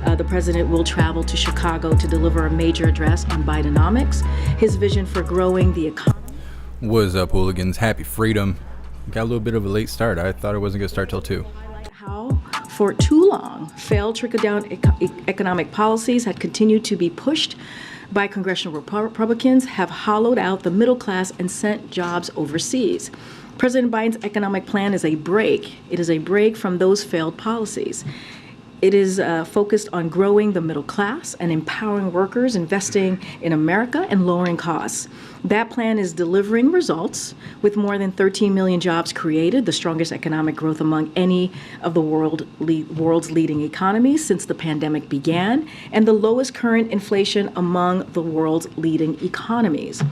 The president will travel to Chicago to deliver a major address on Bidenomics, his vision for growing the economy. What's up, hooligans? Happy freedom. Got a little bit of a late start. I thought it wasn't going to start till 2. How, for too long, failed trickle-down economic policies had continued to be pushed by congressional Republicans, have hollowed out the middle class and sent jobs overseas. President Biden's economic plan is a break. It is a break from those failed policies. It is focused on growing the middle class and empowering workers, investing in America, and lowering costs. That plan is delivering results with more than 13 million jobs created, the strongest economic growth among any of the world's leading economies since the pandemic began, and the lowest current inflation among the world's leading economies.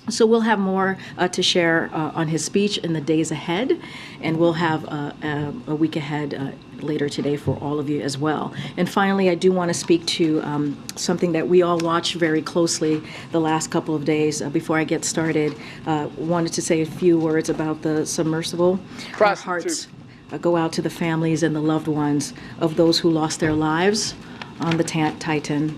So we'll have more to share on his speech in the days ahead, and we'll have a week ahead later today for all of you as well. And finally, I do want to speak to something that we all watched very closely the last couple of days. Before I get started, wanted to say a few words about the submersible. Our hearts go out to the families and the loved ones of those who lost their lives on the Titan.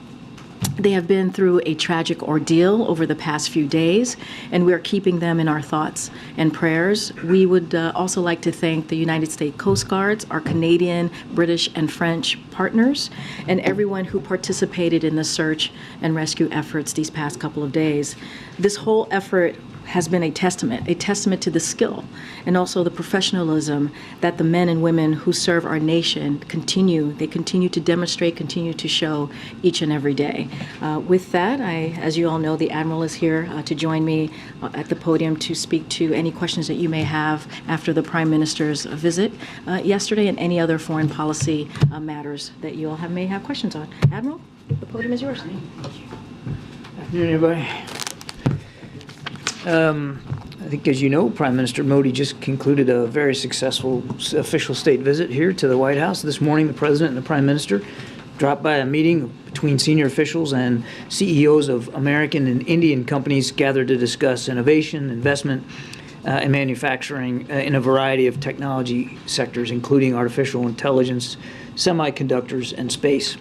They have been through a tragic ordeal over the past few days, and we are keeping them in our thoughts and prayers. We would also like to thank the United States Coast Guards, our Canadian, British, and French partners, and everyone who participated in the search and rescue efforts these past couple of days. This whole effort has been a testament to the skill and also the professionalism that the men and women who serve our nation continue to demonstrate, continue to show each and every day. With that, as you all know, the Admiral is here to join me at the podium to speak to any questions that you may have after the Prime Minister's visit yesterday and any other foreign policy matters that you all may have questions on. Admiral, the podium is yours. Thank you. Afternoon, everybody. I think, as you know, Prime Minister Modi just concluded a very successful official state visit here to the White House. This morning, the President and the Prime Minister dropped by a meeting between senior officials and CEOs of American and Indian companies gathered to discuss innovation, investment, and manufacturing in a variety of technology sectors, including artificial intelligence, semiconductors, and space.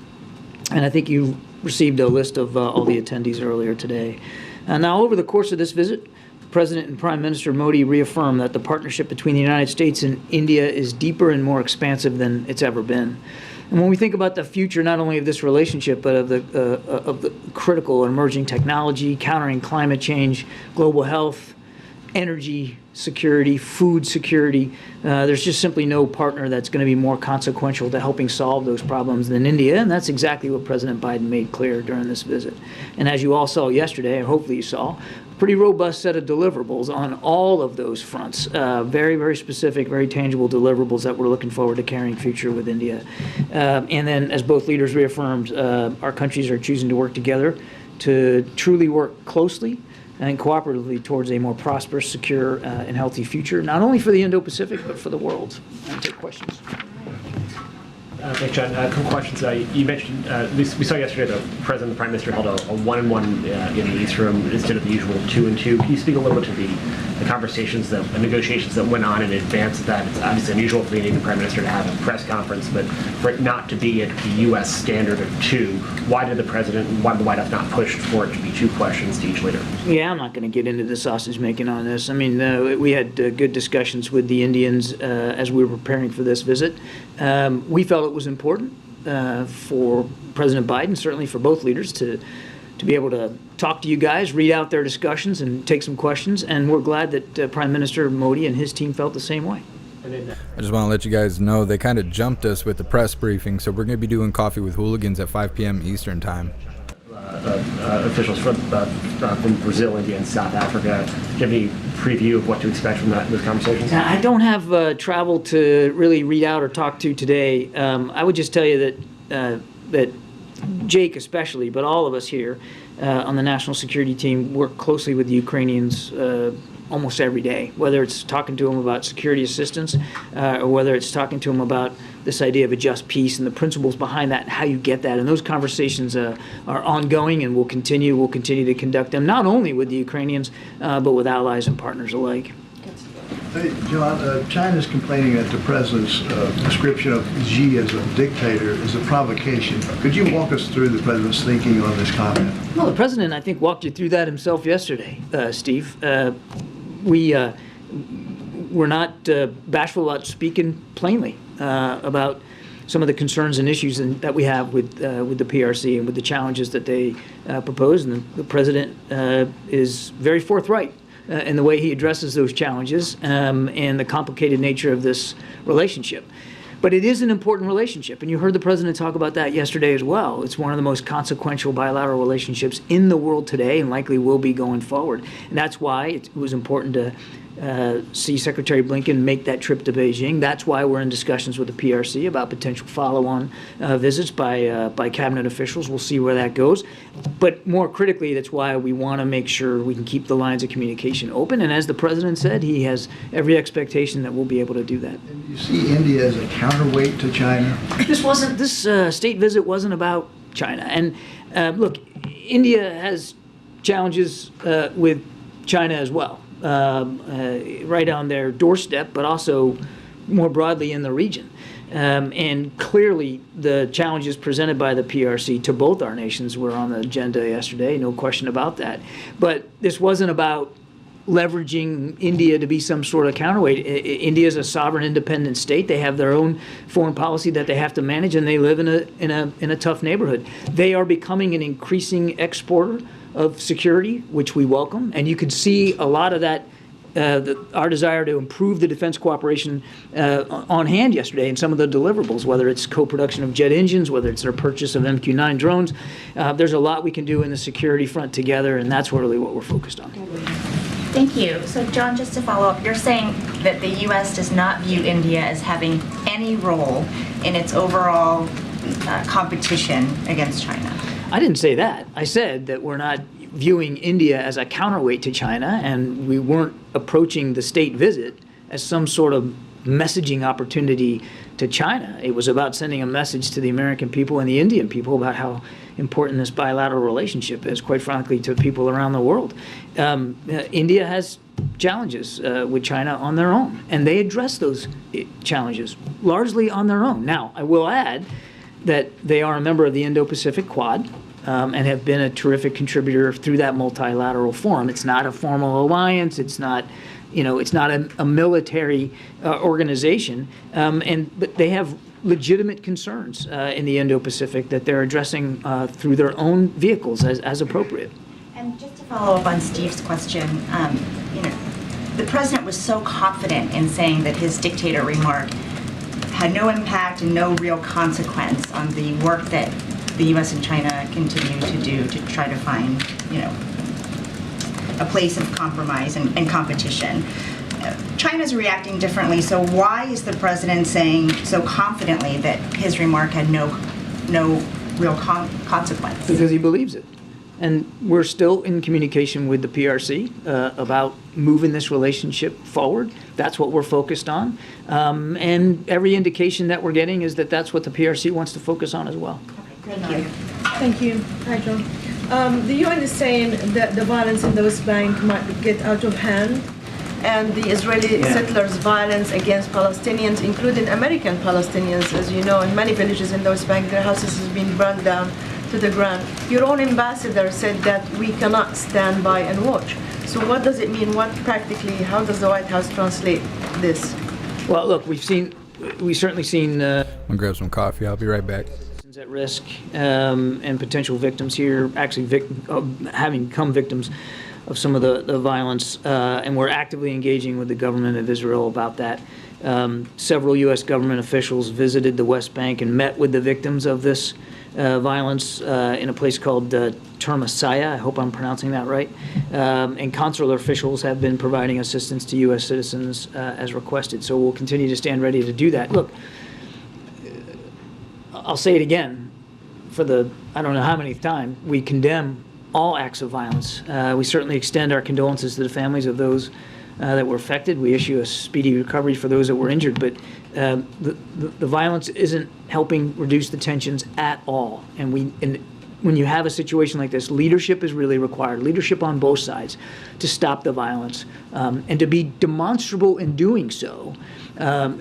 And I think you received a list of all the attendees earlier today. Now, over the course of this visit, President and Prime Minister Modi reaffirmed that the partnership between the United States and India is deeper and more expansive than it's ever been. And when we think about the future, not only of this relationship, but of the critical emerging technology, countering climate change, global health, energy security, food security, there's just simply no partner that's going to be more consequential to helping solve those problems than India, and that's exactly what President Biden made clear during this visit. And as you all saw yesterday, or hopefully you saw, a pretty robust set of deliverables on all of those fronts, very, very specific, very tangible deliverables that we're looking forward to carrying future with India. And then, as both leaders reaffirmed, our countries are choosing to work together to truly work closely and cooperatively towards a more prosperous, secure, and healthy future, not only for the Indo-Pacific, but for the world. I'll take questions. Thanks, John. A couple questions. You mentioned, we saw yesterday the President and the Prime Minister held a one-on-one in the East Room instead of the usual two-and-two. Can you speak a little bit to the conversations, the negotiations that went on in advance of that? It's obviously unusual for the Indian Prime Minister to have a press conference, but for it not to be at the U.S. standard of two, why did the White House not push for it to be 2 questions to each leader? Yeah, I'm not going to get into the sausage making on this. I mean, we had good discussions with the Indians as we were preparing for this visit. We felt it was important for President Biden, certainly for both leaders, to be able to talk to you guys, read out their discussions, and take some questions. And we're glad that Prime Minister Modi and his team felt the same way. I just want to let you guys know they kind of jumped us with the press briefing, so we're going to be doing Coffee with Hooligans at 5 p.m. Eastern time. Officials from Brazil, India, and South Africa. Do you have any preview of what to expect from those conversations? I don't have travel to really read out or talk to today. I would just tell you that Jake especially, but all of us here on the national security team work closely with the Ukrainians almost every day, whether it's talking to them about security assistance or whether it's talking to them about this idea of a just peace and the principles behind that and how you get that. And those conversations are ongoing, and we'll continue to conduct them, not only with the Ukrainians, but with allies and partners alike. Hey, John, China's complaining that the president's description of Xi as a dictator is a provocation. Could you walk us through the president's thinking on this comment? Well, the president, I think, walked you through that himself yesterday, Steve. We're not bashful about speaking plainly about some of the concerns and issues that we have with the PRC and with the challenges that they propose. And the president is very forthright in the way he addresses those challenges and the complicated nature of this relationship. But it is an important relationship, and you heard the president talk about that yesterday as well. It's one of the most consequential bilateral relationships in the world today and likely will be going forward. And that's why it was important to see Secretary Blinken make that trip to Beijing. That's why we're in discussions with the PRC about potential follow-on visits by cabinet officials. We'll see where that goes. But more critically, that's why we want to make sure we can keep the lines of communication open. And as the president said, he has every expectation that we'll be able to do that. And you see India as a counterweight to China? This state visit wasn't about China. And look, India has challenges with China as well. Right on their doorstep, but also more broadly in the region. And clearly, the challenges presented by the PRC to both our nations were on the agenda yesterday, no question about that. But this wasn't about leveraging India to be some sort of counterweight. India is a sovereign, independent state. They have their own foreign policy that they have to manage, and they live in a tough neighborhood. They are becoming an increasing exporter of security, which we welcome, and you could see a lot of that, our desire to improve the defense cooperation on hand yesterday in some of the deliverables, whether it's co-production of jet engines, whether it's their purchase of MQ-9 drones. There's a lot we can do in the security front together, and that's really what we're focused on. Thank you. So, John, just to follow up, you're saying that the U.S. does not view India as having any role in its overall competition against China. I didn't say that. I said that we're not viewing India as a counterweight to China, and we weren't approaching the state visit as some sort of messaging opportunity to China. It was about sending a message to the American people and the Indian people about how important this bilateral relationship is, quite frankly, to people around the world. India has challenges with China on their own, and they address those challenges largely on their own. Now, I will add that they are a member of the Indo-Pacific Quad and have been a terrific contributor through that multilateral forum. It's not a formal alliance. It's not, it's not a military organization. But they have legitimate concerns in the Indo-Pacific that they're addressing through their own vehicles as appropriate. And just to follow up on Steve's question, the president was so confident in saying that his dictator remark had no impact and no real consequence on the work that the U.S. and China continue to do to try to find, a place of compromise and competition. China's reacting differently, so why is the president saying so confidently that his remark had no real consequence? Because he believes it. And we're still in communication with the PRC about moving this relationship forward. That's what we're focused on. And every indication that we're getting is that that's what the PRC wants to focus on as well. Thank you. Thank you. Hi, John. The UN is saying that the violence in the West Bank might get out of hand, and the Israeli settlers' violence against Palestinians, including American Palestinians, as you know, in many villages in the West Bank, their houses have been burned down to the ground. Your own ambassador said that we cannot stand by and watch. So what does it mean? How does the White House translate this? Well, look, we've certainly seen I'm gonna grab some coffee. I'll be right back. At risk and potential victims here, actually having become victims of some of the violence, and we're actively engaging with the government of Israel about that. Several U.S. government officials visited the West Bank and met with the victims of this violence in a place called Termasaya. I hope I'm pronouncing that right. And consular officials have been providing assistance to U.S. citizens as requested. So we'll continue to stand ready to do that. Look, I'll say it again for I don't know how many time, we condemn all acts of violence. We certainly extend our condolences to the families of those that were affected. We issue a speedy recovery for those that were injured, but the violence isn't helping reduce the tensions at all. And when you have a situation like this, leadership is really required, leadership on both sides to stop the violence and to be demonstrable in doing so,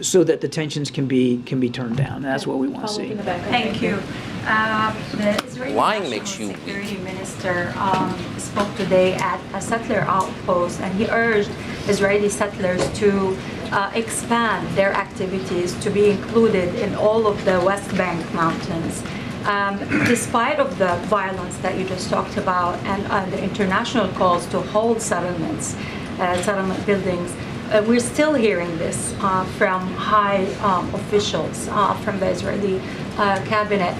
so that the tensions can be turned down. That's what we want to see. Thank you. The Israeli Lying National makes you weak. Security Minister spoke today at a settler outpost, and he urged Israeli settlers to expand their activities to be included in all of the West Bank mountains. Despite of the violence that you just talked about and the international calls to hold settlements, settlement buildings, we're still hearing this from high officials from the Israeli cabinet.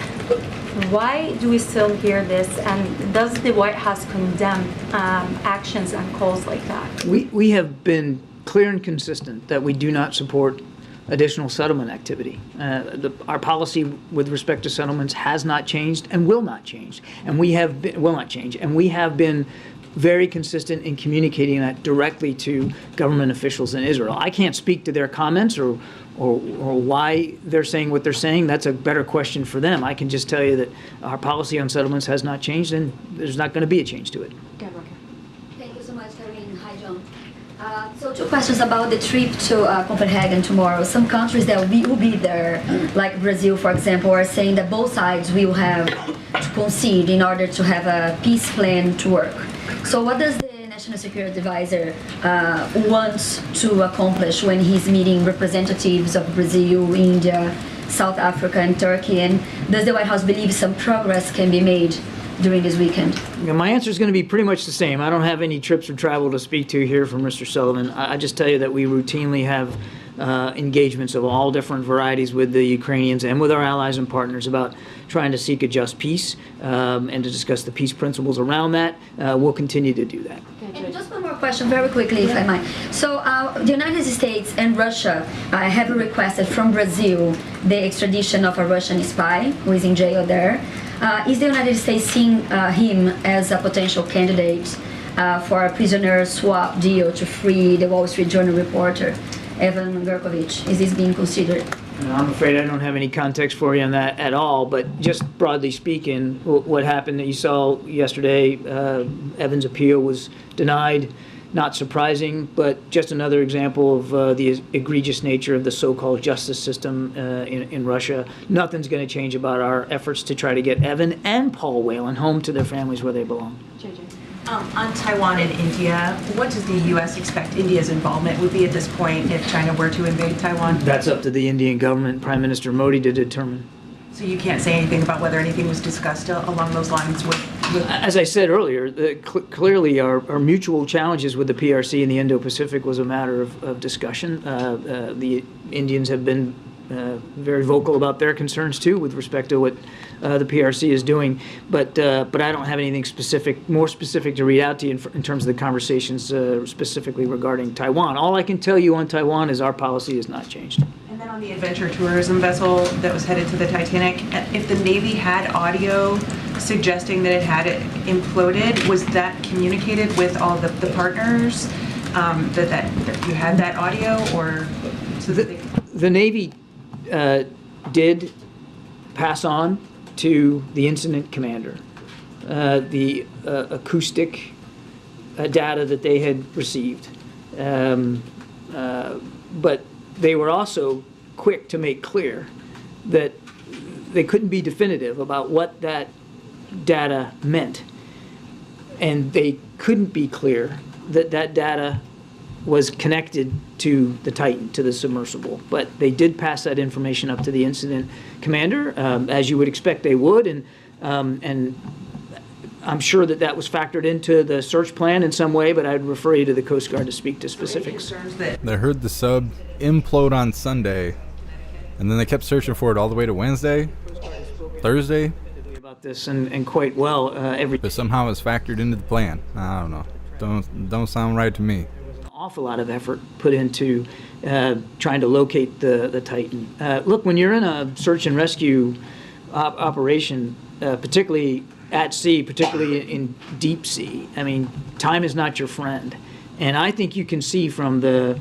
Why do we still hear this, and does the White House condemn actions and calls like that? We have been clear and consistent that we do not support additional settlement activity. Our policy with respect to settlements has not changed and will not change, and we have been very consistent in communicating that directly to government officials in Israel. I can't speak to their comments or why they're saying what they're saying. That's a better question for them. I can just tell you that our policy on settlements has not changed, and there's not going to be a change to it. Thank you so much, Karine. Hi, John. So 2 questions about the trip to Copenhagen tomorrow. Some countries that will be there, like Brazil, for example, are saying that both sides will have to concede in order to have a peace plan to work. So what does the National Security Advisor want to accomplish when he's meeting representatives of Brazil, India, South Africa, and Turkey? And does the White House believe some progress can be made during this weekend? Yeah, my answer is going to be pretty much the same. I don't have any trips or travel to speak to here from Mr. Sullivan. I just tell you that we routinely have engagements of all different varieties with the Ukrainians and with our allies and partners about trying to seek a just peace and to discuss the peace principles around that. We'll continue to do that. And just one more question, very quickly, if I might. So the United States and Russia have requested from Brazil the extradition of a Russian spy who is in jail there. Is the United States seeing him as a potential candidate for a prisoner swap deal to free the Wall Street Journal reporter, Evan Gershkovich? Is this being considered? I'm afraid I don't have any context for you on that at all, but just broadly speaking, what happened that you saw yesterday, Evan's appeal was denied. Not surprising, but just another example of the egregious nature of the so-called justice system in Russia. Nothing's going to change about our efforts to try to get Evan and Paul Whelan home to their families where they belong. On Taiwan and India, what does the U.S. expect India's involvement would be at this point if China were to invade Taiwan? That's up to the Indian government, Prime Minister Modi, to determine. So you can't say anything about whether anything was discussed along those lines with As I said earlier, clearly our mutual challenges with the PRC in the Indo-Pacific was a matter of discussion. The Indians have been very vocal about their concerns too with respect to what the PRC is doing, but I don't have anything more specific to read out to you in terms of the conversations specifically regarding Taiwan. All I can tell you on Taiwan is our policy has not changed. And then on the adventure tourism vessel that was headed to the Titanic, if the Navy had audio suggesting that it had imploded, was that communicated with all the partners, that you had that audio, or so that the Navy did pass on to the incident commander the acoustic data that they had received, but they were also quick to make clear that they couldn't be definitive about what that data meant, and they couldn't be clear that that data was connected to the Titan, to the submersible. But they did pass that information up to the incident commander, as you would expect they would, and I'm sure that was factored into the search plan in some way, but I'd refer you to the Coast Guard to speak to specifics. They heard the sub implode on Sunday, and then they kept searching for it all the way to Wednesday, Thursday. About this and quite well but somehow it's factored into the plan. I don't know. Don't sound right to me. Awful lot of effort put into trying to locate the Titan. Look, when you're in a search and rescue operation, particularly at sea, particularly in deep sea, I mean, time is not your friend. And I think you can see from the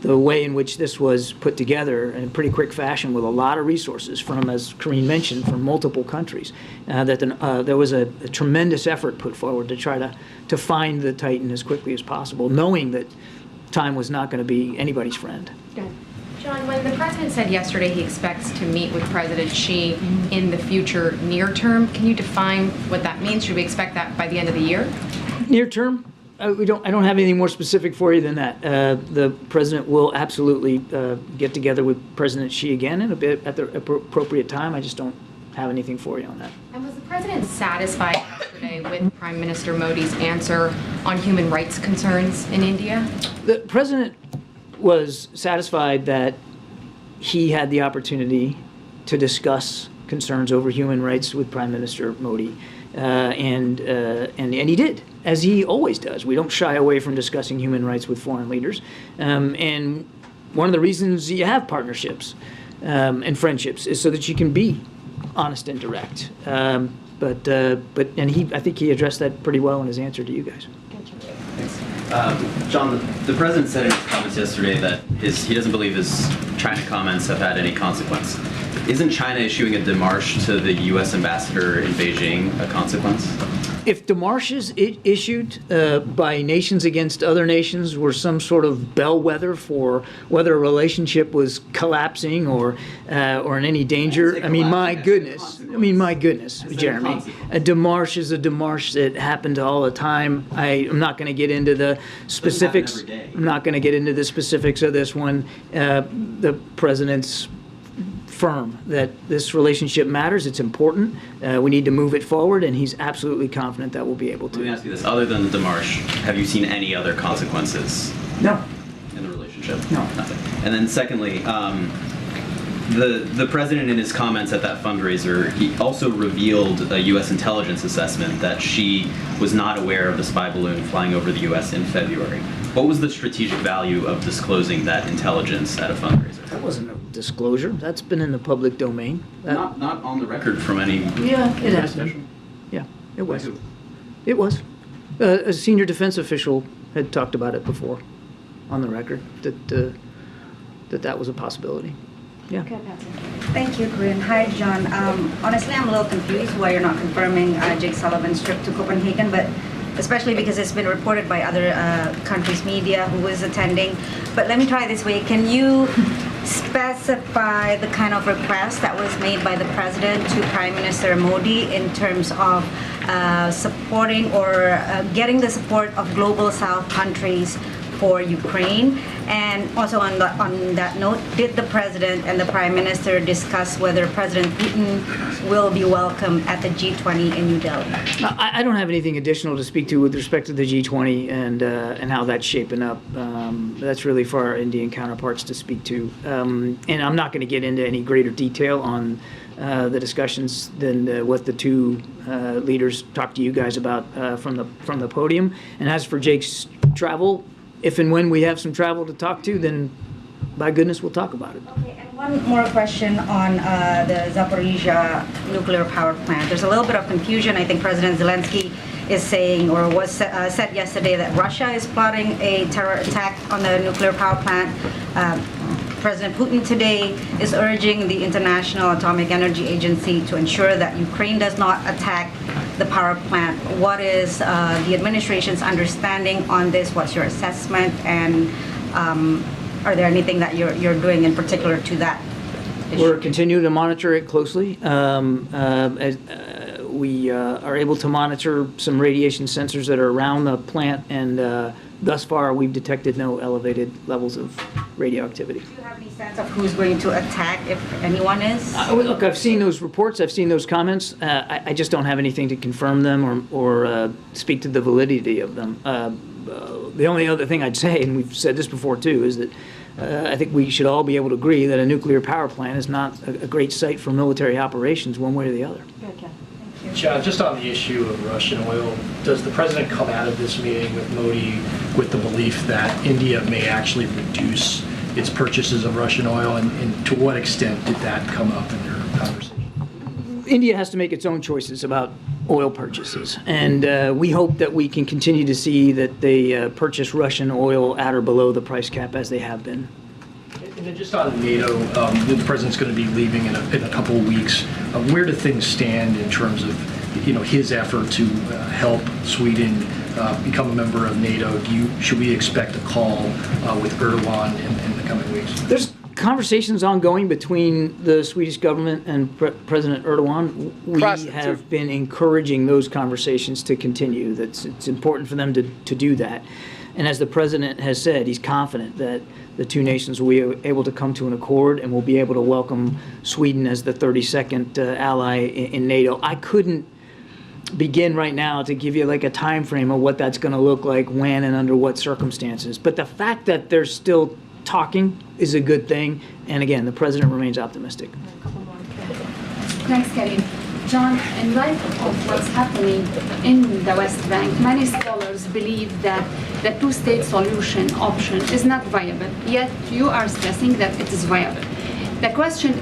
the way in which this was put together in a pretty quick fashion with a lot of resources from, as Karine mentioned, from multiple countries, that there was a tremendous effort put forward to try to find the Titan as quickly as possible, knowing that time was not going to be anybody's friend. John, when the president said yesterday he expects to meet with President Xi in the future near term, can you define what that means? Should we expect that by the end of the year? Near term, I don't have anything more specific for you than that. The president will absolutely get together with President Xi again in a bit at the appropriate time. I just don't have anything for you on that. And was the president satisfied yesterday with Prime Minister Modi's answer on human rights concerns in India? The president was satisfied that he had the opportunity to discuss concerns over human rights with Prime Minister Modi, and he did, as he always does. We don't shy away from discussing human rights with foreign leaders, and one of the reasons you have partnerships and friendships is so that you can be honest and direct. I think he addressed that pretty well in his answer to you guys. John, the president said in his comments yesterday that he doesn't believe his China comments have had any consequence. Isn't China issuing a démarche to the U.S. ambassador in Beijing a consequence? If démarches issued by nations against other nations were some sort of bellwether for whether a relationship was collapsing or in any danger, my goodness, Jeremy, a démarche is a démarche that happens all the time. I'm not going to get into the specifics. I'm not going to get into the specifics of this one. The president's firm that this relationship matters. It's important. We need to move it forward, and he's absolutely confident that we'll be able to. Let me ask you this. Other than the démarche, have you seen any other consequences? No. In the relationship? No. Nothing. And then secondly, the president in his comments at that fundraiser, he also revealed a U.S. intelligence assessment that she was not aware of the spy balloon flying over the U.S. in February. What was the strategic value of disclosing that intelligence at a fundraiser? That wasn't a disclosure. That's been in the public domain. Not on the record from any... Yeah, it has been. Yeah, it was. It was. A senior defense official had talked about it before on the record, that was a possibility. Yeah. Thank you, Corinne. Hi, John. Honestly, I'm a little confused why you're not confirming Jake Sullivan's trip to Copenhagen, but especially because it's been reported by other countries' media who is attending. But let me try this way. Can you specify the kind of request that was made by the president to Prime Minister Modi in terms of supporting or getting the support of Global South countries for Ukraine? And also on that note, did the president and the prime minister discuss whether President Putin will be welcome at the G20 in New Delhi? I don't have anything additional to speak to with respect to the G20 and how that's shaping up. That's really for our Indian counterparts to speak to. And I'm not going to get into any greater detail on the discussions than what the two leaders talked to you guys about from the podium. And as for Jake's travel, if and when we have some travel to talk to, then by goodness, we'll talk about it. Okay, and one more question on the Zaporizhia nuclear power plant. There's a little bit of confusion. I think President Zelensky is saying, or was said yesterday, that Russia is plotting a terror attack on the nuclear power plant. President Putin today is urging the International Atomic Energy Agency to ensure that Ukraine does not attack the power plant. What is the administration's understanding on this? What's your assessment? And are there anything that you're doing in particular to that issue? We're continuing to monitor it closely. We are able to monitor some radiation sensors that are around the plant, and thus far we've detected no elevated levels of radioactivity. Do you have any sense of who's going to attack, if anyone is? Look, I've seen those reports, I've seen those comments. I just don't have anything to confirm them or speak to the validity of them. The only other thing I'd say, and we've said this before too, is that I think we should all be able to agree that a nuclear power plant is not a great site for military operations one way or the other. John, just on the issue of Russian oil, does the president come out of this meeting with Modi with the belief that India may actually reduce its purchases of Russian oil, and to what extent did that come up in your conversation? India has to make its own choices about oil purchases, and we hope that we can continue to see that they purchase Russian oil at or below the price cap as they have been. And then just on NATO, the president's going to be leaving in a couple of weeks. Where do things stand in terms of, his effort to help Sweden become a member of NATO? Should we expect a call with Erdogan in the coming weeks? There's conversations ongoing between the Swedish government and President Erdogan. We have been encouraging those conversations to continue. It's important for them to do that. And as the president has said, he's confident that the two nations will be able to come to an accord and will be able to welcome Sweden as the 32nd ally in NATO. I couldn't begin right now to give you like a time frame of what that's going to look like, when and under what circumstances. But the fact that they're still talking is a good thing. And again, the president remains optimistic. Thanks, Karim. John, in light of what's happening in the West Bank, many scholars believe that the two-state solution option is not viable, yet you are stressing that it is viable. The question,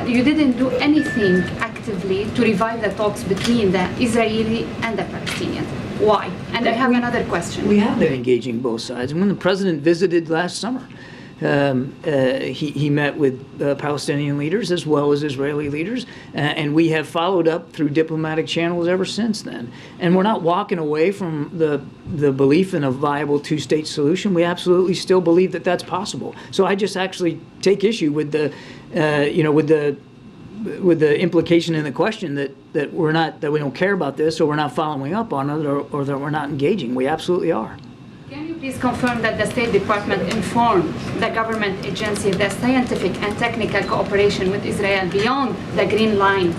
you didn't do anything actively to revive the talks between the Israeli and the Palestinians. Why? And I have another question. We have been engaging both sides. And when the president visited last summer, he met with Palestinian leaders as well as Israeli leaders, and we have followed up through diplomatic channels ever since then. And we're not walking away from the belief in a viable two-state solution. We absolutely still believe that that's possible. So I just actually take issue with the, with the implication in the question that we don't care about this, or we're not following up on it, or that we're not engaging. We absolutely are. Can you please confirm that the State Department informed the government agency that scientific and technical cooperation with Israel beyond the Green Line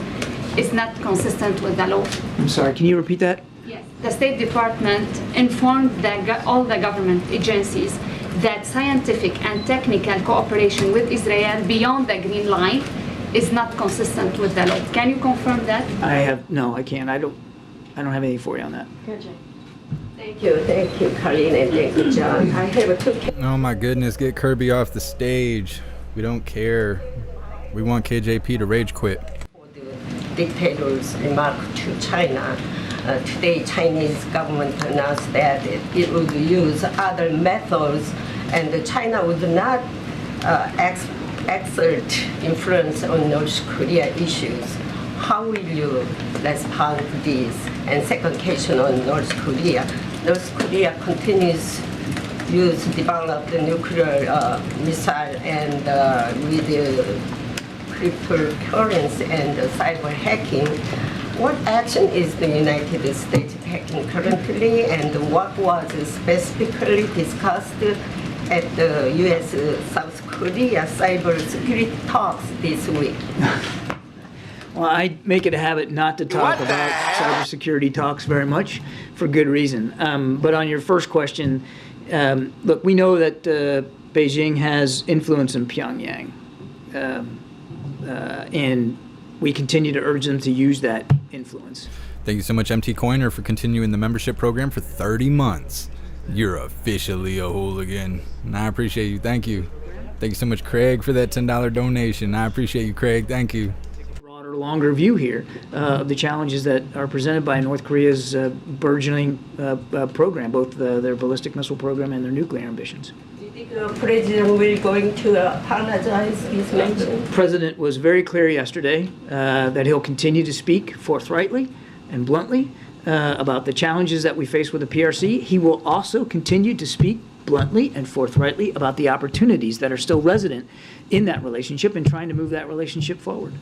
is not consistent with the law? I'm sorry, can you repeat that? Yes. The State Department informed all the government agencies that scientific and technical cooperation with Israel beyond the Green Line is not consistent with the law. Can you confirm that? No, I can't. I don't have anything for you on that. Thank you, Colleen, and thank you, John. I have two. Oh my goodness, get Kirby off the stage. We don't care. We want KJP to rage quit. Dictator's remark to China. Today, Chinese government announced that it would use other methods, and China would not exert influence on North Korea issues. How will you respond to this? And second question on North Korea. North Korea continues to develop the nuclear missile, and with the cryptocurrency and cyber hacking. What action is the United States taking currently, and what was specifically discussed at the U.S.-South Korea cybersecurity talks this week? Well, I make it a habit not to talk about cybersecurity talks very much, for good reason. But on your first question, look, we know that Beijing has influence in Pyongyang, and we continue to urge them to use that influence. Thank you so much, MT Coiner, for continuing the membership program for 30 months. You're officially a hooligan, and I appreciate you. Thank you. Thank you so much, Craig, for that $10 donation. I appreciate you, Craig. Thank you. Longer view here of the challenges that are presented by North Korea's burgeoning program, both their ballistic missile program and their nuclear ambitions. Do you think the president will going to apologize his mention? The president was very clear yesterday that he'll continue to speak forthrightly and bluntly about the challenges that we face with the PRC. He will also continue to speak bluntly and forthrightly about the opportunities that are still resident in that relationship and trying to move that relationship forward.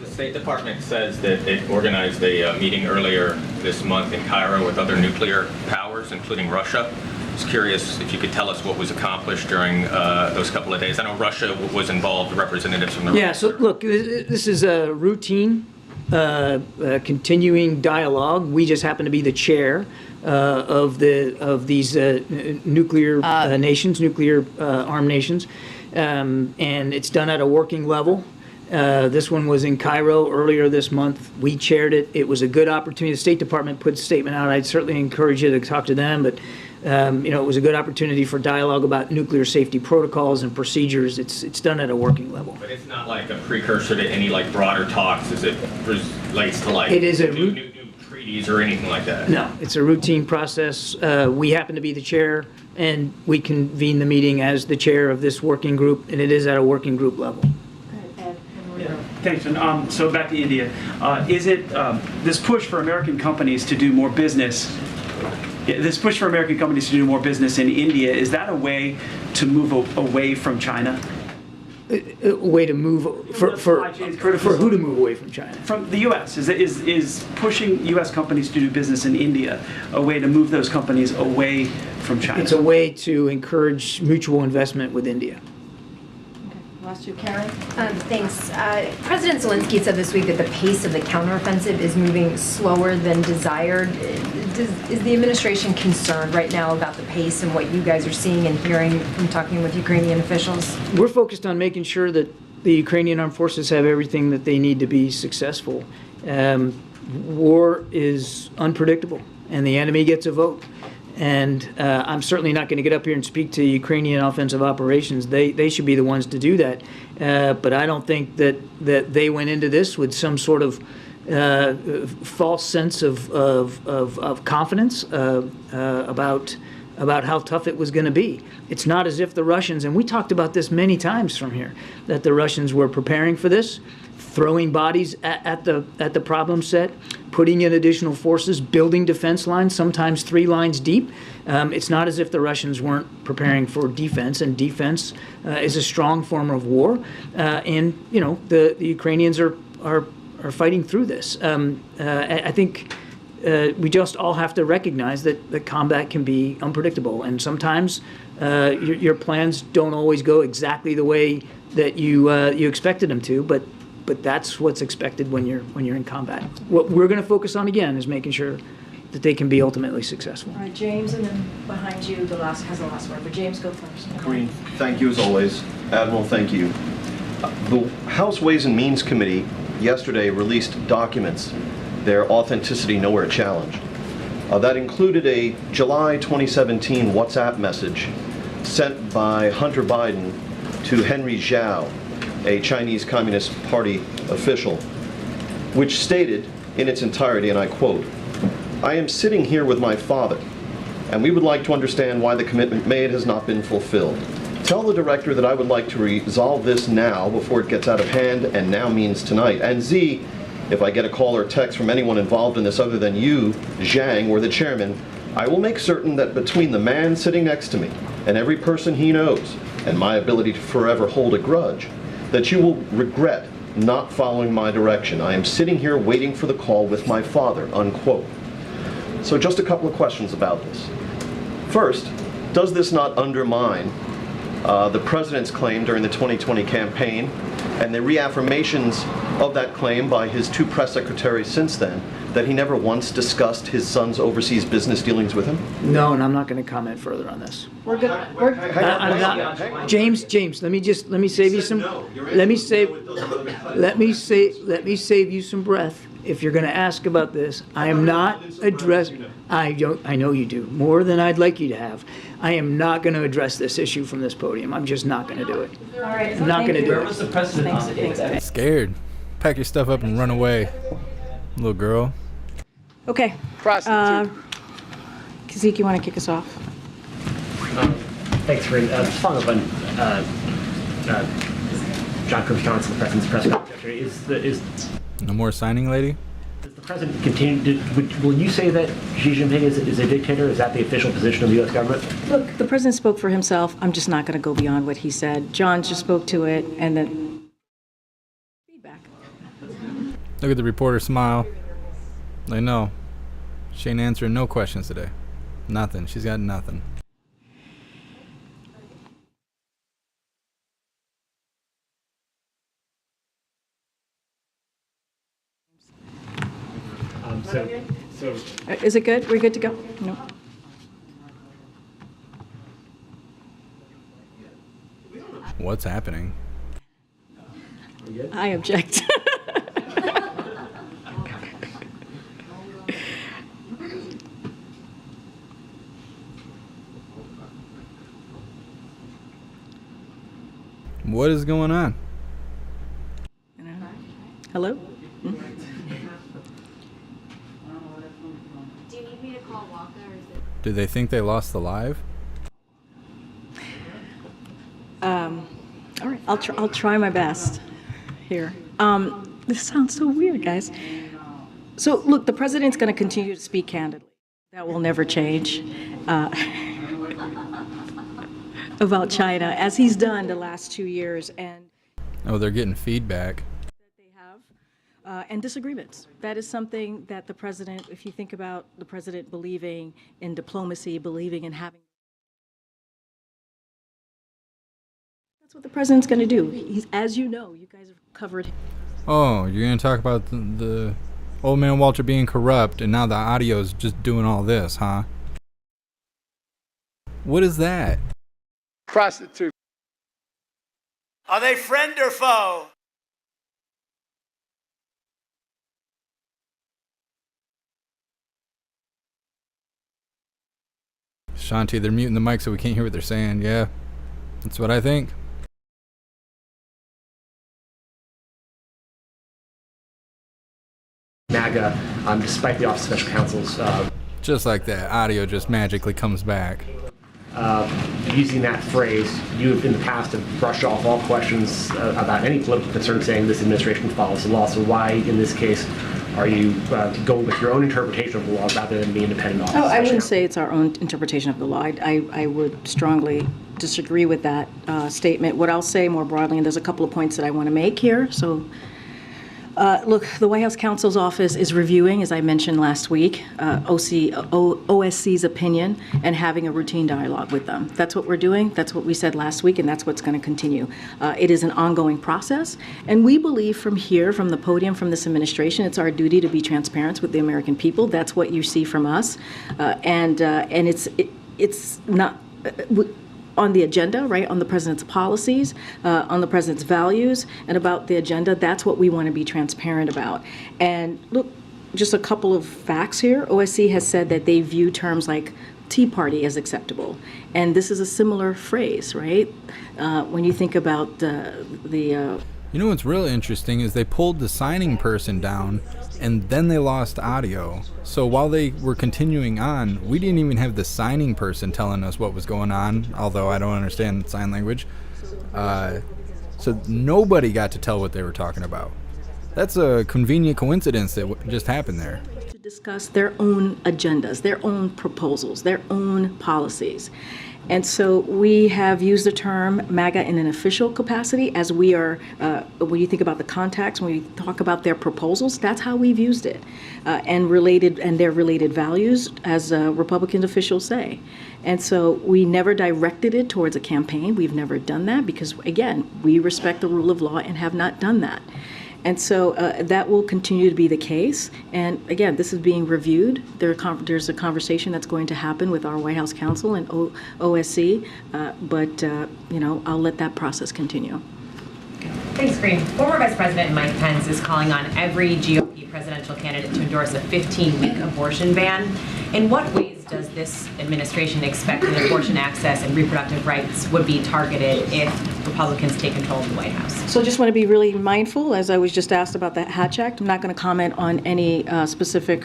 The State Department says that it organized a meeting earlier this month in Cairo with other nuclear powers, including Russia. I was curious if you could tell us what was accomplished during those couple of days. I know Russia was involved, representatives from the... Yeah, so look, this is a routine, continuing dialogue. We just happen to be the chair of these nuclear nations, nuclear armed nations, and it's done at a working level. This one was in Cairo earlier this month. We chaired it. It was a good opportunity. The State Department put a statement out. I'd certainly encourage you to talk to them, but It was a good opportunity for dialogue about nuclear safety protocols and procedures. It's done at a working level. But it's not like a precursor to any like broader talks, is it? Relates to like It is a new treaties or anything like that? No, it's a routine process. We happen to be the chair, and we convene the meeting as the chair of this working group, and it is at a working group level. Thanks, John. So back to India. Is it this push for American companies to do more business? This push for American companies to do more business in India, is that a way to move away from China? A way to move for who to move away from China? From the U.S. Is pushing U.S. companies to do business in India a way to move those companies away from China? It's a way to encourage mutual investment with India. Last two, Karen. Thanks. President Zelensky said this week that the pace of the counteroffensive is moving slower than desired. Is the administration concerned right now about the pace and what you guys are seeing and hearing from talking with Ukrainian officials? We're focused on making sure that the Ukrainian armed forces have everything that they need to be successful. War is unpredictable, and the enemy gets a vote. And I'm certainly not going to get up here and speak to Ukrainian offensive operations. They should be the ones to do that. But I don't think that they went into this with some sort of false sense of confidence about how tough it was going to be. It's not as if the Russians, and we talked about this many times from here, that the Russians were preparing for this, throwing bodies at the problem set, putting in additional forces, building defense lines, sometimes 3 lines deep. It's not as if the Russians weren't preparing for defense, and defense is a strong form of war. And the Ukrainians are fighting through this. I think we just all have to recognize that the combat can be unpredictable, and sometimes your plans don't always go exactly the way that you expected them to, but that's what's expected when you're in combat. What we're going to focus on again is making sure that they can be ultimately successful. All right, James, and then behind you, the last word. But James, go first. Green, thank you as always. Admiral, thank you. The House Ways and Means Committee yesterday released documents, their authenticity nowhere challenged. That included a July 2017 WhatsApp message sent by Hunter Biden to Henry Zhao, a Chinese Communist Party official, which stated in its entirety, and I quote, "I am sitting here with my father, and we would like to understand why the commitment made has not been fulfilled. Tell the director that I would like to resolve this now before it gets out of hand, and now means tonight. And Z, if I get a call or text from anyone involved in this other than you, Zhang, or the chairman, I will make certain that between the man sitting next to me and every person he knows, and my ability to forever hold a grudge, that you will regret not following my direction. I am sitting here waiting for the call with my father," unquote. So just a couple of questions about this. First, does this not undermine the president's claim during the 2020 campaign and the reaffirmations of that claim by his 2 press secretaries since then, that he never once discussed his son's overseas business dealings with him? No, and I'm not going to comment further on this. We're good. I'm not. James, let me save you some. Let me save you some breath. If you're going to ask about this, I am not addressing. I know you do more than I'd like you to have. I am not going to address this issue from this podium. I'm just not going to do it. All right. I'm not going to do Where it. was the precedent on it? Scared. Pack your stuff up and run away, little girl. Okay. Kazik, you want to kick us off? Thanks, Corinne. Just following up on John Kirby Johnson, the president's press conference yesterday. Is No more signing, lady? Does the president continue will you say that Xi Jinping is a dictator? Is that the official position of the U.S. government? Look, the president spoke for himself. I'm just not going to go beyond what he said. John just spoke to it, and then feedback. Look at the reporter smile. Like, no. She ain't answering no questions today. Nothing. She's got nothing. Is it good? We're good to go? No. What's happening? I object. what is going on? Hello? Do you need me to call Walker, or is it? Do they think they lost the live? All right, I'll try my best here. This sounds so weird, guys. So, look, the president's going to continue to speak candidly. That will never change. About China, as he's done the last 2 years, and Oh, they're getting feedback. and disagreements. That is something that the president, if you think about the president believing in diplomacy, believing in having, that's what the president's going to do. He's, as you know, you guys have covered him. Oh, you're going to talk about the old man Walter being corrupt, and now the audio's just doing all this, huh? What is that? Prostitute. Are they friend or foe? Shanti, they're muting the mic so we can't hear what they're saying. Yeah, that's what I think. MAGA, despite the Office of Special Counsel's just like that, audio just magically comes back. using that phrase, you in the past have brushed off all questions about any political concern, saying this administration follows the law. So why, in this case, are you going with your own interpretation of the law rather than the independent office? Oh, I wouldn't say it's our own interpretation of the law. I would strongly disagree with that statement. What I'll say more broadly, and there's a couple of points that I want to make here. So, look, the White House counsel's office is reviewing, as I mentioned last week, OSC's opinion and having a routine dialogue with them. That's what we're doing. That's what we said last week, and that's what's going to continue. It is an ongoing process, and we believe from here, from the podium, from this administration, it's our duty to be transparent with the American people. That's what you see from us, and it's not on the agenda, right, on the president's policies, on the president's values, and about the agenda. That's what we want to be transparent about. And look, just a couple of facts here. OSC has said that they view terms like Tea Party as acceptable. And this is a similar phrase, right? When you think about You know what's really interesting is they pulled the signing person down and then they lost audio. So while they were continuing on, we didn't even have the signing person telling us what was going on, although I don't understand sign language. So nobody got to tell what they were talking about. That's a convenient coincidence that just happened there. to discuss their own agendas, their own proposals, their own policies. And so we have used the term MAGA in an official capacity as we are, when you think about the contacts, when we talk about their proposals, that's how we've used it. And their related values, as Republican officials say. And so we never directed it towards a campaign. We've never done that because, again, we respect the rule of law and have not done that. And so that will continue to be the case. And again, this is being reviewed. There's a conversation that's going to happen with our White House counsel and OSC, but I'll let that process continue. Thanks, Green. Former Vice President Mike Pence is calling on every GOP presidential candidate to endorse a 15-week abortion ban. In what ways does this administration expect that abortion access and reproductive rights would be targeted if Republicans take control of the White House? So just want to be really mindful, as I was just asked about the Hatch Act. I'm not going to comment on any specific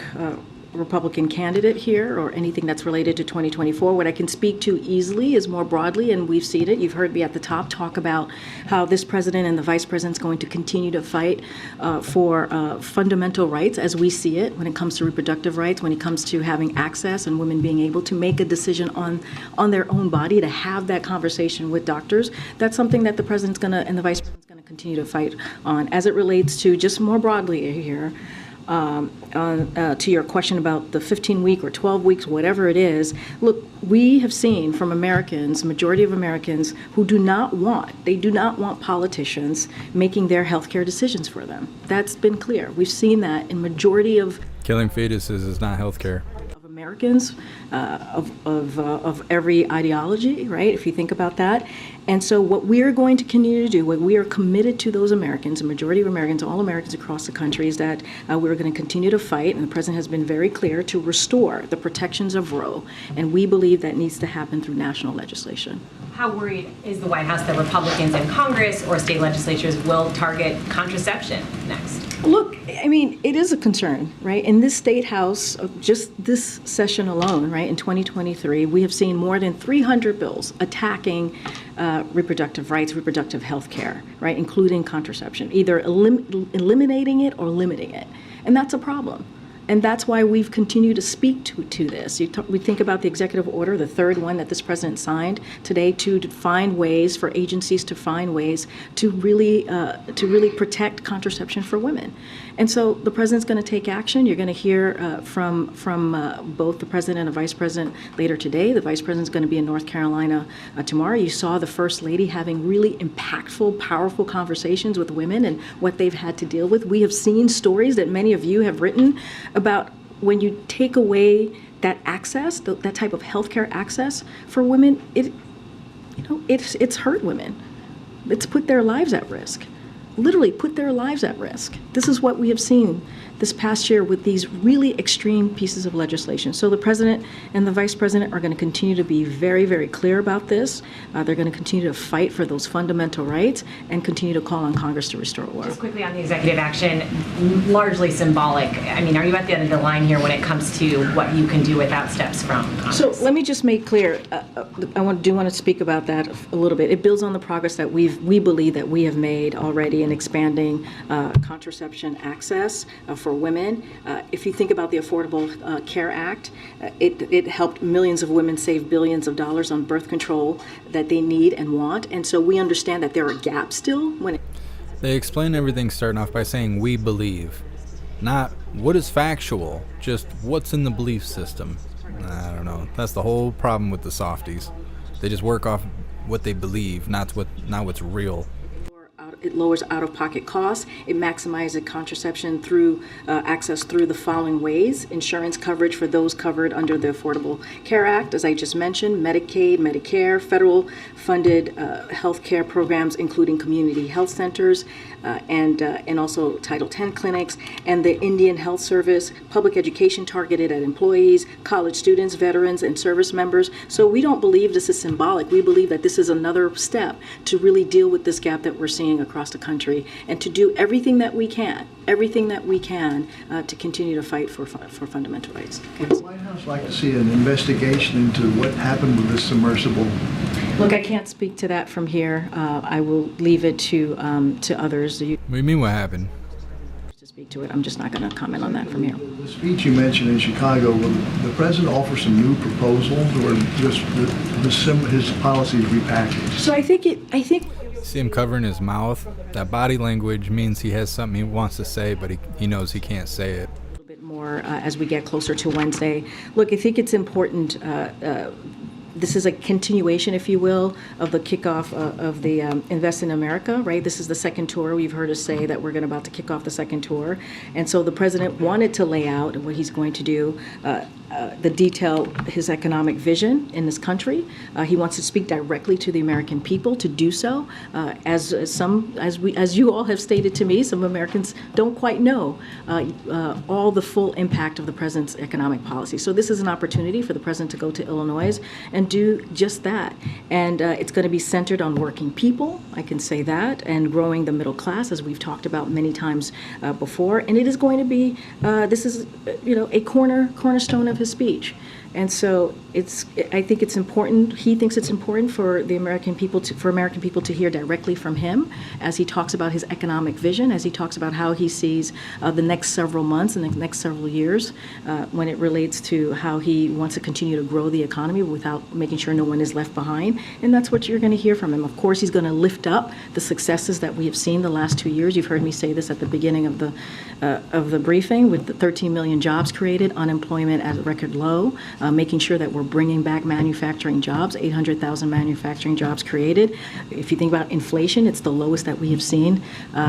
Republican candidate here or anything that's related to 2024. What I can speak to easily is more broadly, and we've seen it. You've heard me at the top talk about how this president and the vice president is going to continue to fight for fundamental rights as we see it when it comes to reproductive rights, when it comes to having access and women being able to make a decision on their own body, to have that conversation with doctors. That's something that the president's and the vice president's going to continue to fight on. As it relates to just more broadly here, to your question about the 15-week or 12 weeks, whatever it is, look, we have seen from Americans, majority of Americans, who do not want politicians making their healthcare decisions for them. That's been clear. We've seen that in majority of Killing fetuses is not healthcare. Americans of every ideology, right? If you think about that. And so what we are going to continue to do, what we are committed to those Americans, a majority of Americans, all Americans across the country, is that we're going to continue to fight, and the president has been very clear, to restore the protections of Roe. And we believe that needs to happen through national legislation. How worried is the White House that Republicans in Congress or state legislatures will target contraception next? Look, I mean, it is a concern, right? In this state house, just this session alone, right, in 2023, we have seen more than 300 bills attacking reproductive rights, reproductive health care, right, including contraception, either eliminating it or limiting it. And that's a problem. And that's why we've continued to speak to this. We think about the executive order, the third one that this president signed today, to find ways for agencies to find ways to really protect contraception for women. And so the president's going to take action. You're going to hear from both the president and the vice president later today. The vice president's going to be in North Carolina tomorrow. You saw the first lady having really impactful, powerful conversations with women and what they've had to deal with. We have seen stories that many of you have written about when you take away that access, that type of healthcare access for women, it's hurt women. It's put their lives at risk. Literally put their lives at risk. This is what we have seen this past year with these really extreme pieces of legislation. So the president and the vice president are going to continue to be very, very clear about this. They're going to continue to fight for those fundamental rights and continue to call on Congress to restore order. Just quickly on the executive action, largely symbolic. I mean, are you at the end of the line here when it comes to what you can do without steps from Congress? So let me just make clear, I do want to speak about that a little bit. It builds on the progress that we believe that we have made already in expanding contraception access for women. If you think about the Affordable Care Act, it helped millions of women save billions of dollars on birth control that they need and want. And so we understand that there are gaps still when They explain everything starting off by saying we believe. Not what is factual, just what's in the belief system. I don't know. That's the whole problem with the softies. They just work off what they believe, not what's real. It lowers out-of-pocket costs. It maximizes contraception through access through the following ways: insurance coverage for those covered under the Affordable Care Act, as I just mentioned, Medicaid, Medicare, federal-funded health care programs, including community health centers, and also Title X clinics, and the Indian Health Service, public education targeted at employees, college students, veterans, and service members. So we don't believe this is symbolic. We believe that this is another step to really deal with this gap that we're seeing across the country, and to do everything that we can to continue to fight for fundamental rights. Would the White House like to see an investigation into what happened with this submersible? Look, I can't speak to that from here. I will leave it to others. What do you mean what happened? To speak to it. I'm just not going to comment on that from here. The speech you mentioned in Chicago, will the president offer some new proposals, or just his policies repackaged? So I think. See him covering his mouth? That body language means he has something he wants to say, but he knows he can't say it. A little bit more as we get closer to Wednesday. Look, I think it's important. This is a continuation, if you will, of the kickoff of the Invest in America, right? This is the second tour. We've heard us say that we're about to kick off the second tour. And so the president wanted to lay out what he's going to do, his economic vision in this country. He wants to speak directly to the American people to do so. As you all have stated to me, some Americans don't quite know all the full impact of the president's economic policy. So this is an opportunity for the president to go to Illinois and do just that. And it's going to be centered on working people, I can say that, and growing the middle class, as we've talked about many times before. And it is going to be, this is, a cornerstone of his speech. And so I think it's important. He thinks it's important for the American people to hear directly from him as he talks about his economic vision, as he talks about how he sees the next several months and the next several years when it relates to how he wants to continue to grow the economy without making sure no one is left behind. And that's what you're going to hear from him. Of course, he's going to lift up the successes that we have seen the last 2 years. You've heard me say this at the beginning of the briefing, with the 13 million jobs created, unemployment at a record low, making sure that we're bringing back manufacturing jobs, 800,000 manufacturing jobs created. If you think about inflation, it's the lowest that we have seen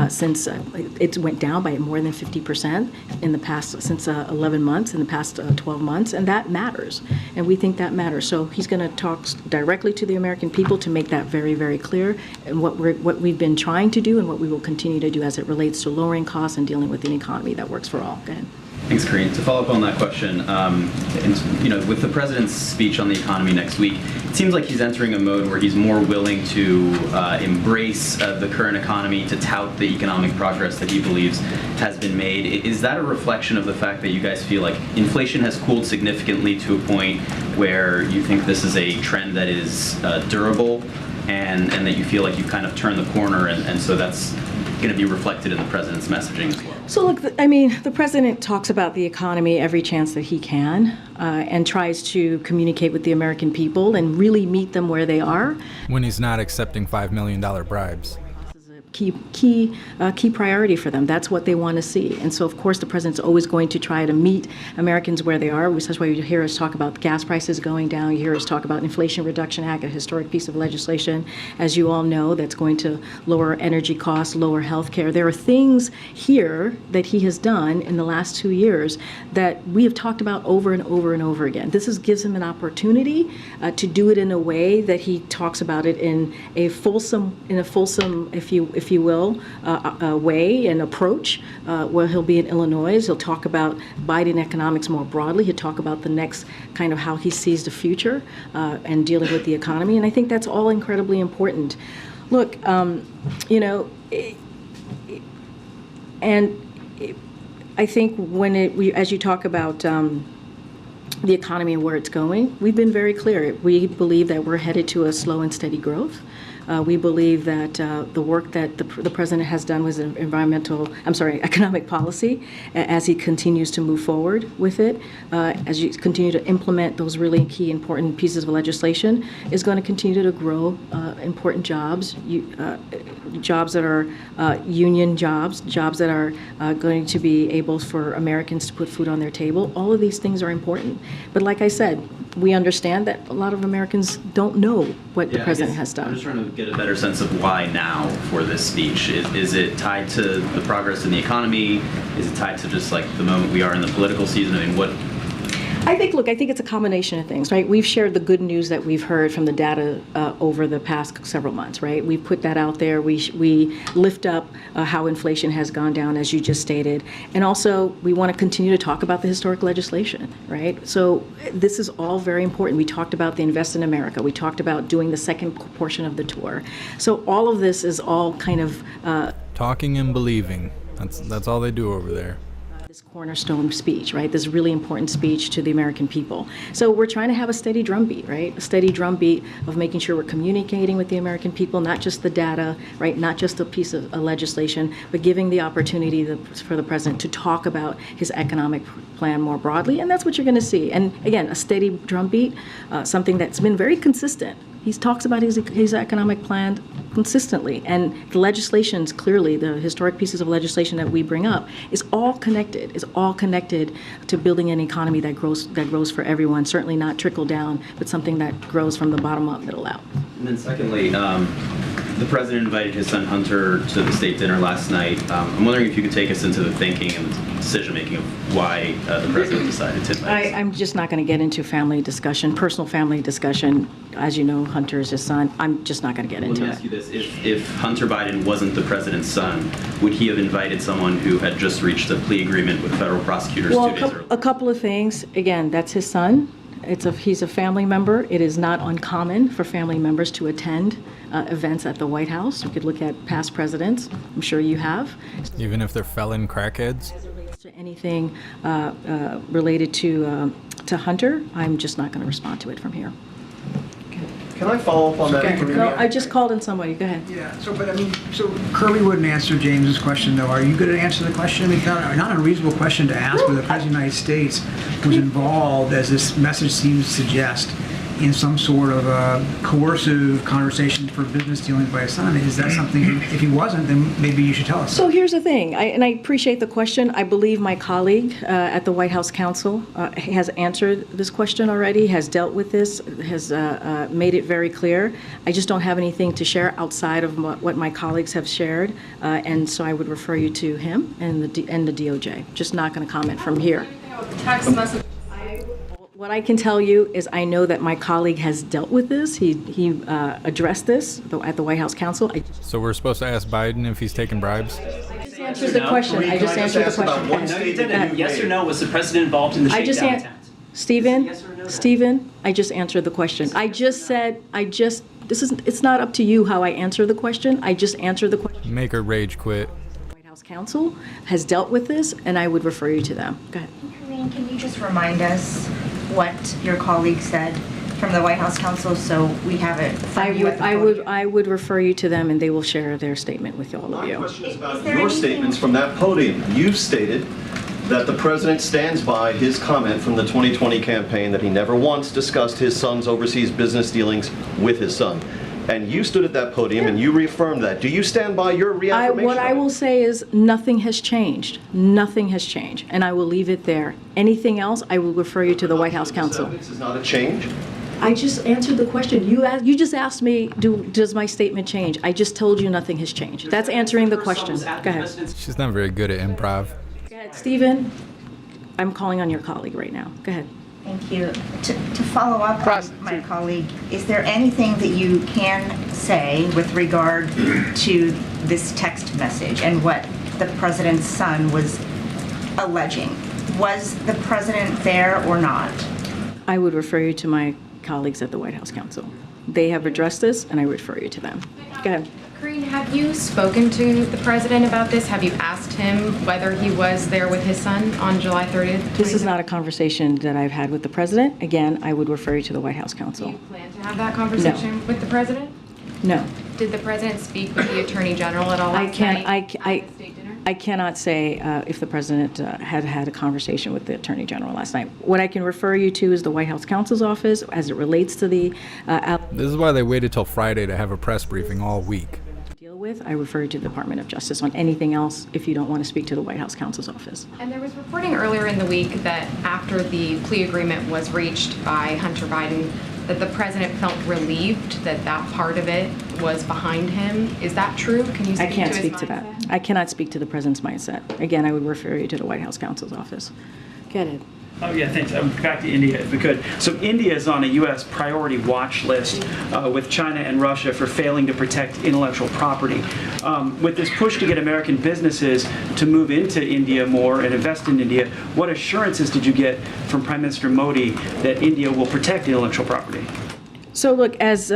since it went down by more than 50% in the past, since 11 months, in the past 12 months, and that matters. And we think that matters. So he's going to talk directly to the American people to make that very, very clear, and what we've been trying to do and what we will continue to do as it relates to lowering costs and dealing with an economy that works for all. Go ahead. Thanks, Karine. To follow up on that question, with the president's speech on the economy next week, it seems like he's entering a mode where he's more willing to embrace the current economy, to tout the economic progress that he believes has been made. Is that a reflection of the fact that you guys feel like inflation has cooled significantly to a point where you think this is a trend that is durable, and that you feel like you've kind of turned the corner, and so that's going to be reflected in the president's messaging as well? So look, the president talks about the economy every chance that he can, and tries to communicate with the American people and really meet them where they are. When he's not accepting $5 million bribes. Key priority for them. That's what they want to see. And so, of course, the president's always going to try to meet Americans where they are. That's why you hear us talk about gas prices going down. You hear us talk about Inflation Reduction Act, a historic piece of legislation, as you all know, that's going to lower energy costs, lower health care. There are things here that he has done in the last 2 years that we have talked about over and over and over again. This gives him an opportunity to do it in a way that he talks about it in a fulsome, if you will, way and approach. Where he'll be in Illinois, he'll talk about Biden economics more broadly. He'll talk about the next kind of how he sees the future and dealing with the economy. And I think that's all incredibly important. Look, I think as you talk about the economy and where it's going, we've been very clear. We believe that we're headed to a slow and steady growth. We believe that the work that the president has done with economic policy, as he continues to move forward with it, as you continue to implement those really key important pieces of legislation, is going to continue to grow important jobs, jobs that are union jobs that are going to be able for Americans to put food on their table. All of these things are important. But like I said, we understand that a lot of Americans don't know what the president has done. I'm just trying to get a better sense of why now for this speech. Is it tied to the progress in the economy? Is it tied to just like the moment we are in the political season? I mean, what? I think it's a combination of things, right? We've shared the good news that we've heard from the data over the past several months, right? We've put that out there. We lift up how inflation has gone down, as you just stated. And also, we want to continue to talk about the historic legislation, right? So this is all very important. We talked about the Invest in America. We talked about doing the second portion of the tour. So all of this is all kind of... talking and believing. That's all they do over there. This cornerstone speech, right? This really important speech to the American people. So we're trying to have a steady drumbeat, right? A steady drumbeat of making sure we're communicating with the American people, not just the data, right? Not just a piece of legislation, but giving the opportunity for the president to talk about his economic plan more broadly. And that's what you're going to see. And again, a steady drumbeat, something that's been very consistent. He talks about his economic plan consistently, and the legislations, clearly, the historic pieces of legislation that we bring up, is all connected to building an economy that grows for everyone, certainly not trickle down, but something that grows from the bottom up, middle out. And then secondly, the president invited his son Hunter to the state dinner last night. I'm wondering if you could take us into the thinking and the decision-making of why the president decided to invite his son. I'm just not going to get into personal family discussion. As you know, Hunter is his son. I'm just not going to get into it. Let me ask you this. If Hunter Biden wasn't the president's son, would he have invited someone who had just reached a plea agreement with federal prosecutors 2 days earlier? A couple of things. Again, that's his son. He's a family member. It is not uncommon for family members to attend events at the White House. You could look at past presidents. I'm sure you have. Even if they're felon crackheads? As it relates to anything related to Hunter, I'm just not going to respond to it from here. Can I follow up on that? No, I just called in somebody. Go ahead. Yeah. So Kirby wouldn't answer James's question, though. Are you going to answer the question? I mean, not a reasonable question to ask, whether the President of the United States was involved, as this message seems to suggest, in some sort of a coercive conversation for business dealings by his son. Is that something, if he wasn't, then maybe you should tell us? So here's the thing, and I appreciate the question. I believe my colleague at the White House Counsel has answered this question already, has dealt with this, has made it very clear. I just don't have anything to share outside of what my colleagues have shared, and so I would refer you to him and the DOJ. Just not going to comment from here. Text message. What I can tell you is I know that my colleague has dealt with this. He addressed this at the White House Council. So we're supposed to ask Biden if he's taking bribes? I just answered the question. I just answered the question. No, you didn't. Yes or no, was the president involved in the shakedown attempt? Stephen, I just answered the question. It's not up to you how I answer the question. I just answered the question. Make her rage quit. White House Counsel has dealt with this, and I would refer you to them. Go ahead. Karine, can you just remind us what your colleague said from the White House Counsel so we have it? I would refer you to them, and they will share their statement with all of you. My question is about your statements from that podium. You've stated that the president stands by his comment from the 2020 campaign that he never once discussed his son's overseas business dealings with his son. And you stood at that podium and you reaffirmed that. Do you stand by your reaffirmation? What I will say is nothing has changed. Nothing has changed. And I will leave it there. Anything else, I will refer you to the White House Counsel. This is not a change? I just answered the question. You just asked me, does my statement change? I just told you nothing has changed. That's answering the question. Go ahead. She's not very good at improv. Go ahead, Stephen. I'm calling on your colleague right now. Go ahead. Thank you. To follow up on my colleague, is there anything that you can say with regard to this text message and what the president's son was alleging? Was the president there or not? I would refer you to my colleagues at the White House Counsel. They have addressed this, and I refer you to them. Go ahead. Karine, have you spoken to the president about this? Have you asked him whether he was there with his son on July 30th? This is not a conversation that I've had with the president. Again, I would refer you to the White House Counsel. Do you plan to have that conversation with the president? No. Did the president speak with the attorney general at all last night at the state dinner? I cannot say if the president had had a conversation with the attorney general last night. What I can refer you to is the White House Counsel's office as it relates to the. This is why they waited till Friday to have a press briefing all week. With, I refer you to the Department of Justice on anything else if you don't want to speak to the White House Counsel's office. And there was reporting earlier in the week that after the plea agreement was reached by Hunter Biden, that the president felt relieved that that part of it was behind him. Is that true? Can you speak to his mindset? I can't speak to that. I cannot speak to the president's mindset. Again, I would refer you to the White House Counsel's office. Get it. Oh, yeah, thanks. Back to India, if we could. So India is on a U.S. priority watch list with China and Russia for failing to protect intellectual property. With this push to get American businesses to move into India more and invest in India, what assurances did you get from Prime Minister Modi that India will protect intellectual property? So look, as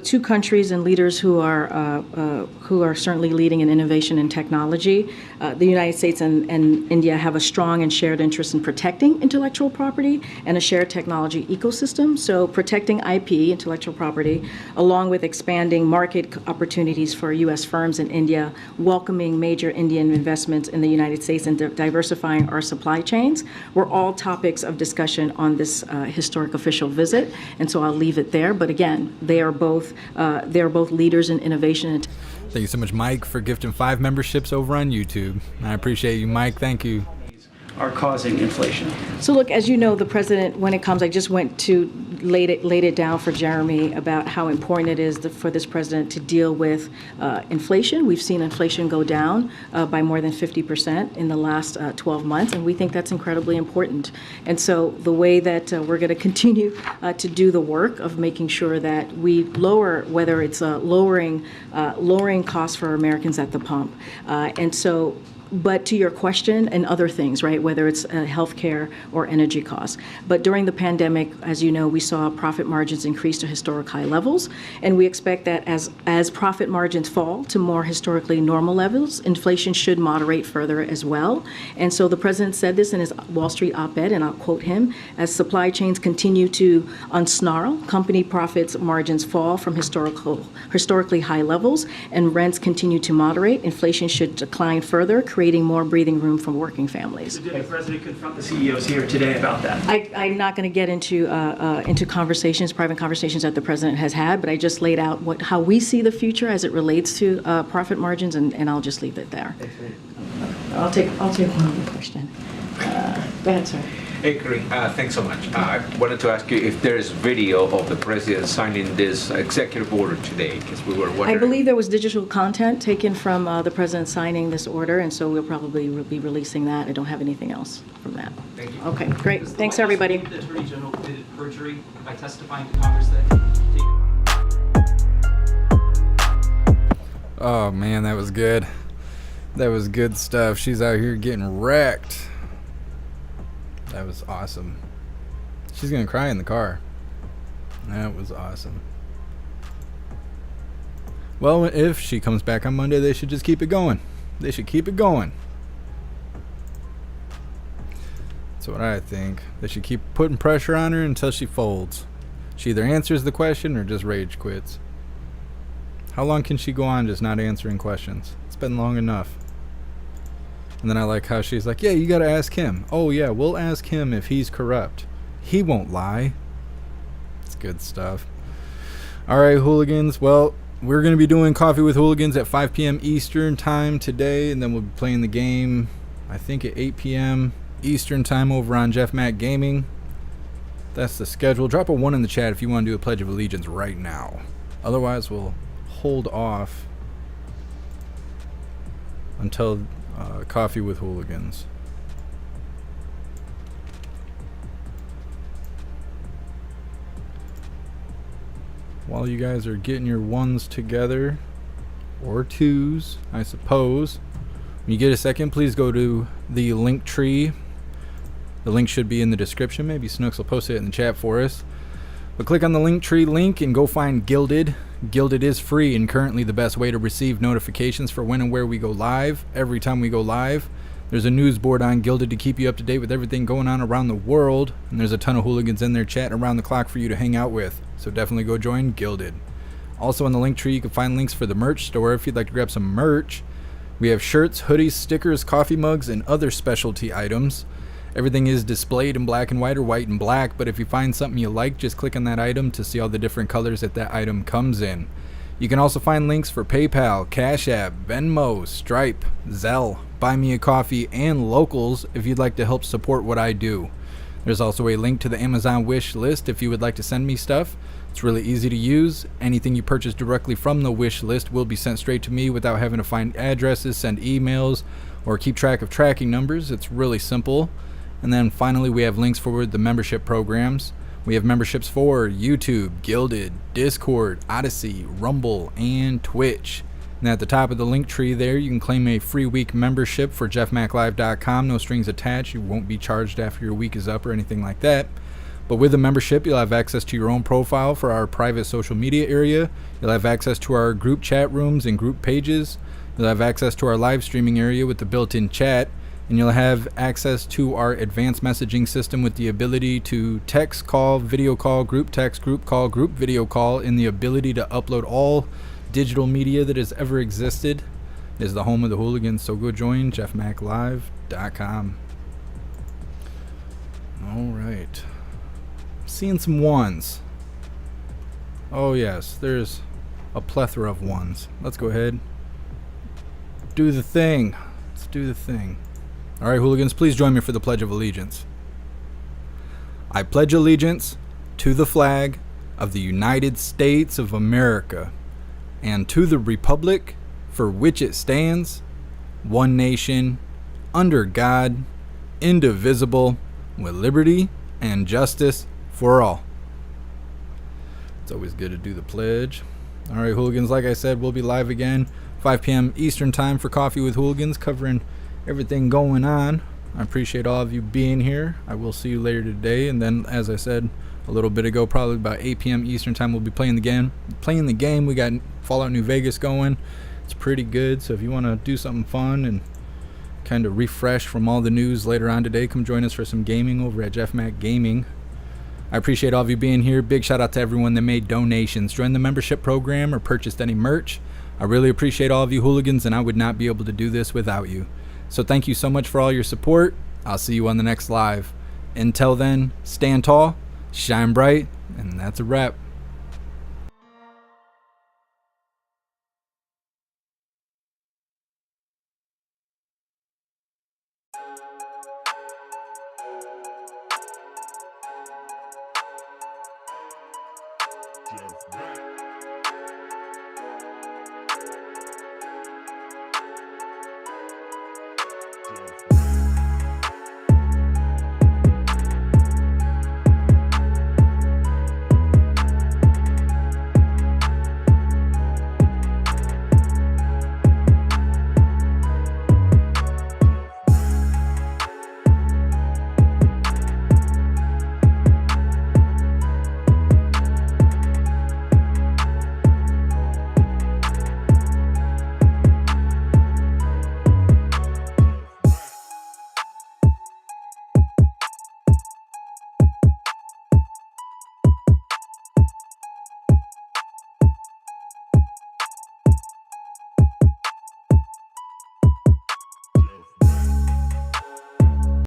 two countries and leaders who are certainly leading in innovation and technology, the United States and India have a strong and shared interest in protecting intellectual property and a shared technology ecosystem. So protecting IP, intellectual property, along with expanding market opportunities for U.S. firms in India, welcoming major Indian investments in the United States, and diversifying our supply chains were all topics of discussion on this historic official visit. And so I'll leave it there. But again, they are both leaders in innovation. Thank you so much, Mike, for gifting 5 memberships over on YouTube. I appreciate you, Mike. Thank you. Are causing inflation. So look, as you know, the president, when it comes, I just went to laid it down for Jeremy about how important it is for this president to deal with inflation. We've seen inflation go down by more than 50% in the last 12 months, and we think that's incredibly important. And so the way that we're going to continue to do the work of making sure that we lower, whether it's lowering costs for Americans at the pump, and so. But to your question and other things, right, whether it's healthcare or energy costs. But during the pandemic, as you know, we saw profit margins increase to historic high levels. And we expect that as profit margins fall to more historically normal levels, inflation should moderate further as well. And so the president said this in his Wall Street op-ed, and I'll quote him, as supply chains continue to unsnarl, company profits margins fall from historically high levels, and rents continue to moderate, inflation should decline further, creating more breathing room for working families. So did the president confront the CEOs here today about that? I'm not going to get into conversations, private conversations that the president has had, but I just laid out how we see the future as it relates to profit margins, and I'll just leave it there. I'll take one other question. Go ahead, sir. Hey, Kareem, thanks so much. I wanted to ask you if there is video of the president signing this executive order today, because we were wondering. I believe there was digital content taken from the president signing this order, and so we'll probably be releasing that. I don't have anything else from that. Thank you. Okay, great. Thanks, everybody. The Attorney General committed perjury by testifying to Congress that. Oh man, that was good. That was good stuff. She's out here getting wrecked. That was awesome. She's gonna cry in the car. That was awesome. Well, if she comes back on Monday, they should just keep it going. They should keep it going. That's what I think. They should keep putting pressure on her until she folds. She either answers the question or just rage quits. How long can she go on just not answering questions? It's been long enough. And then I like how she's like, yeah, you gotta ask him. Oh yeah, we'll ask him if he's corrupt. He won't lie. It's good stuff. Alright, hooligans. Well, we're gonna be doing Coffee with Hooligans at 5 p.m. Eastern time today, and then we'll be playing the game, I think at 8 p.m. Eastern time over on JeffMAC Gaming. That's the schedule. Drop a 1 in the chat if you want to do a Pledge of Allegiance right now. Otherwise, we'll hold off until Coffee with Hooligans. While you guys are getting your 1s together, or 2s, I suppose, when you get a second, please go to the link tree. The link should be in the description. Maybe Snooks will post it in the chat for us. But click on the Linktree link and go find Gilded. Gilded is free and currently the best way to receive notifications for when and where we go live. Every time we go live, there's a news board on Gilded to keep you up to date with everything going on around the world. And there's a ton of hooligans in there chatting around the clock for you to hang out with. So definitely go join Gilded. Also on the Linktree, you can find links for the merch store if you'd like to grab some merch. We have shirts, hoodies, stickers, coffee mugs, and other specialty items. Everything is displayed in black and white or white and black, but if you find something you like, just click on that item to see all the different colors that item comes in. You can also find links for PayPal, Cash App, Venmo, Stripe, Zelle, Buy Me a Coffee, and Locals if you'd like to help support what I do. There's also a link to the Amazon wish list if you would like to send me stuff. It's really easy to use. Anything you purchase directly from the wish list will be sent straight to me without having to find addresses, send emails, or keep track of tracking numbers. It's really simple. And then finally, we have links for the membership programs. We have memberships for YouTube, Gilded, Discord, Odyssey, Rumble, and Twitch. And at the top of the link tree there, you can claim a free week membership for jeffmaclive.com. No strings attached. You won't be charged after your week is up or anything like that. But with a membership, you'll have access to your own profile for our private social media area. You'll have access to our group chat rooms and group pages. You'll have access to our live streaming area with the built-in chat. And you'll have access to our advanced messaging system with the ability to text, call, video call, group text, group call, group video call, and the ability to upload all digital media that has ever existed. It is the home of the hooligans, so go join jeffmaclive.com. All right. Seeing some 1s. Oh yes, there's a plethora of 1s. Let's go ahead. Do the thing. Let's do the thing. All right, hooligans, please join me for the Pledge of Allegiance. I pledge allegiance to the flag of the United States of America and to the republic for which it stands, one nation, under God, indivisible, with liberty and justice for all. It's always good to do the pledge. All right, hooligans, like I said, we'll be live again 5 p.m. Eastern time for Coffee with Hooligans, covering everything going on. I appreciate all of you being here. I will see you later today, and then as I said a little bit ago, probably about 8 p.m. Eastern time, we'll be playing the game. We got Fallout New Vegas going. It's pretty good, so if you want to do something fun and kind of refresh from all the news later on today, come join us for some gaming over at JeffMAC Gaming. I appreciate all of you being here. Big shout out to everyone that made donations, joined the membership program, or purchased any merch. I really appreciate all of you hooligans, and I would not be able to do this without you. So thank you so much for all your support. I'll see you on the next live. Until then, stand tall, shine bright, and that's a wrap. JeffMAC.